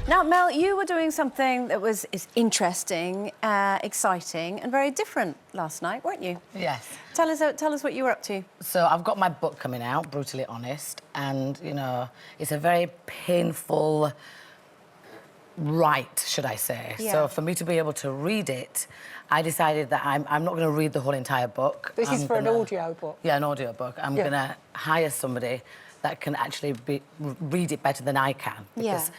Now, Mel, you were doing something that is interesting, exciting and very different last night, weren't you? Yes. Tell us what you were up to. So I've got my book coming out, Brutally Honest, and, you know, it's a very painful write, should I say. Yeah. So for me to be able to read it, I decided that I'm not going to read the whole entire book. This is for an audio book? Yeah, an audio book. I'm going to hire somebody that can actually read it better than I can. Because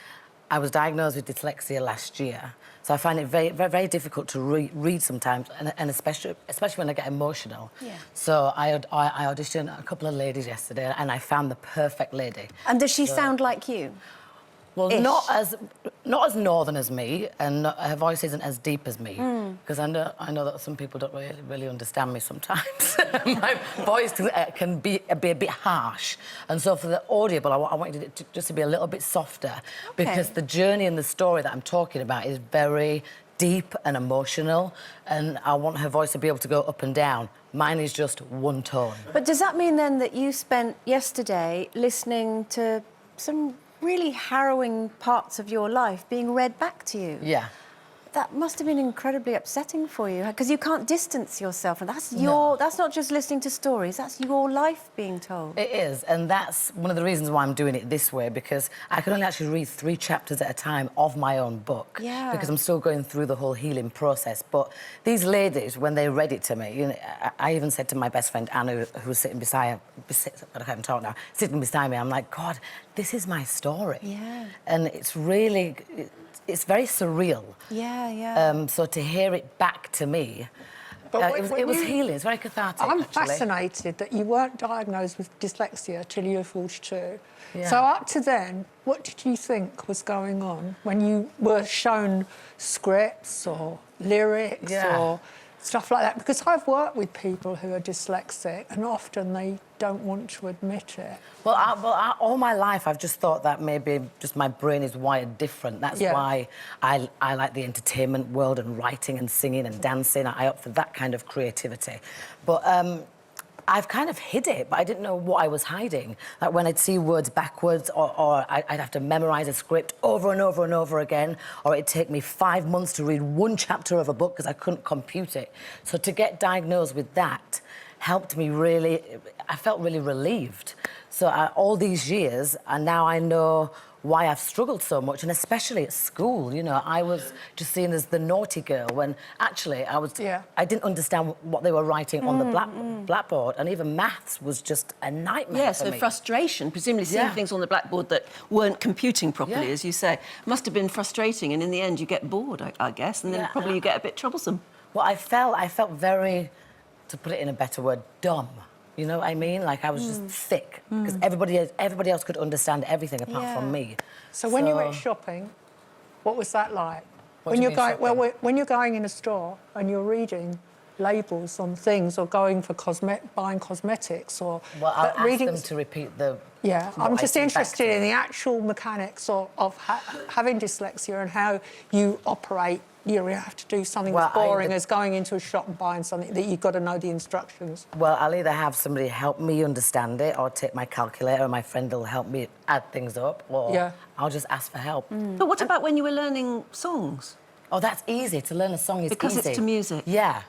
I was diagnosed with dyslexia last year, so I find it very, very, very difficult to read sometimes, and especially when I get emotional. Yeah. So I auditioned a couple of ladies yesterday, and I found the perfect lady. And does she sound like you? Well, not as northern as me, and her voice isn't as deep as me, because I know that some people don't really understand me sometimes. My voice can be a bit harsh, and so for the audible, I wanted it just to be a little bit softer, because the journey and the story that I'm talking about is very deep and emotional, and I want her voice to be able to go up and down. Mine is just one tone. But does that mean then that you spent yesterday listening to some really harrowing parts of your life being read back to you? Yeah. That must have been incredibly upsetting for you, because you can't distance yourself, and that's that's not just listening to stories, that's your life being told. It is, and that's one of the reasons why I'm doing it this way, because I can only actually read 3 chapters at a time of my own book, because I'm still going through the whole healing process. But these ladies, when they read it to me, you know, I even said to my best friend Anna, who was sitting beside I can't talk now, sitting beside me, I'm like, God, this is my story. Yeah. And it's really, it's very surreal. Yeah, yeah. So to hear it back to me, it was healing. It's very cathartic. I'm fascinated that you weren't diagnosed with dyslexia till you were 42. Yeah. So up to then, what did you think was going on when you were shown scripts or lyrics or stuff like that? Because I've worked with people who are dyslexic, and often they don't want to admit it. Well, all my life I've just thought that maybe just my brain is wired different. That's why I like the entertainment world and writing and singing and dancing. I opt for that kind of creativity. But I've kind of hid it, but I didn't know what I was hiding. Like when I'd see words backwards, or I'd have to memorise a script over and over and over again, or it'd take me 5 months to read 1 chapter of a book because I couldn't compute it. So to get diagnosed with that helped me really, I felt really relieved. So all these years, and now I know why I've struggled so much, and especially at school, you know, I was just seen as the naughty girl when actually I didn't understand what they were writing on the blackboard, and even maths was just a nightmare for me. So frustration, presumably seeing things on the blackboard that weren't computing properly, as you say, must have been frustrating, and in the end you get bored, I guess, and then probably you get a bit troublesome. Well, I felt very, to put it in a better word, dumb. You know what I mean? Like I was just thick, because everybody else could understand everything apart from me. So when you went shopping, what was that like? When you're going in a store and you're reading labels on things, or going for buying cosmetics, or reading them to repeat the. Yeah, I'm just interested in the actual mechanics of having dyslexia and how you operate. You have to do something as boring as going into a shop and buying something that you've got to know the instructions. Well, I'll either have somebody help me understand it, or take my calculator and my friend will help me add things up, or I'll just ask for help. But what about when you were learning songs? Oh, that's easy. To learn a song is easy. Because it's to music. Yeah.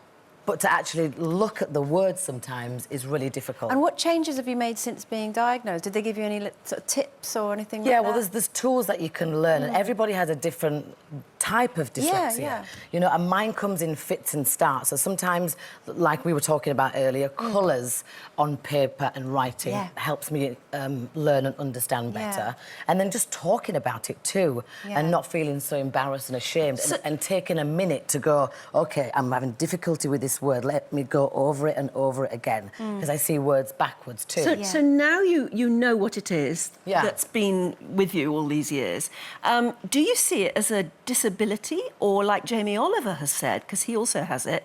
But to actually look at the words sometimes is really difficult. And what changes have you made since being diagnosed? Did they give you any sort of tips or anything like that? Yeah, well, there's tools that you can learn, and everybody has a different type of dyslexia. You know, and mine comes in fits and starts. So sometimes, like we were talking about earlier, colours on paper and writing helps me learn and understand better. And then just talking about it too, and not feeling so embarrassed and ashamed, and taking a minute to go, OK, I'm having difficulty with this word, let me go over it and over it again, because I see words backwards too. So now you know what it is that's been with you all these years. Do you see it as a disability, or like Jamie Oliver has said, because he also has it,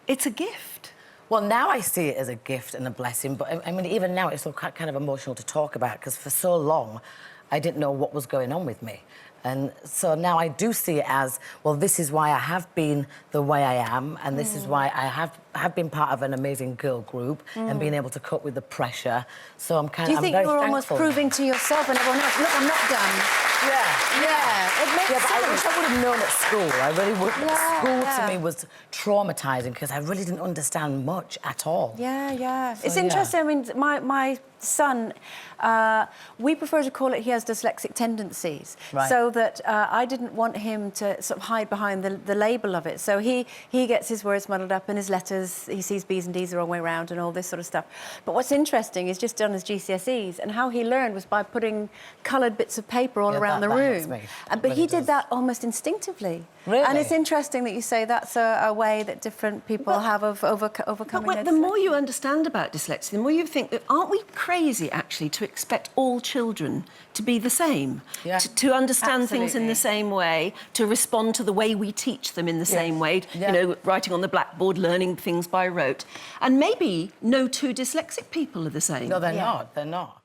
it's a gift? Well, now I see it as a gift and a blessing, but I mean, even now it's still kind of emotional to talk about, because for so long I didn't know what was going on with me. And so now I do see it as, well, this is why I have been the way I am, and this is why I have been part of an amazing girl group and being able to cope with the pressure. So I'm kind of, Do you think you're almost proving to yourself and everyone else, look, I'm not done? Yeah, it makes Yeah, but I wish sense. I would have known at school. I really would. Yeah, School yeah. to me was traumatising because I really didn't understand much at all. Yeah. So, It's yeah. interesting. I mean, my son, we prefer to call it he has dyslexic tendencies, Right. so that I didn't want him to sort of hide behind the label of it. So he gets his words muddled up in his letters. He sees B's and D's the wrong way around and all this sort of stuff. But what's interesting is just done his GCSEs, and how he learned was by putting coloured bits of paper all around the that room. helps me. But Really he did does. that almost instinctively. Really? And it's interesting that you say that's a way that different people have of overcoming But their the more dyslexia. you understand about dyslexia, the more you think that aren't we crazy actually to expect all children to be the same, Yeah. to understand things in Absolutely. the same way, to respond to the way we teach them in the same way, Yeah. you know, writing on the blackboard, learning things by rote, and maybe no two dyslexic people are the same. No, they're Yeah. not. They're not.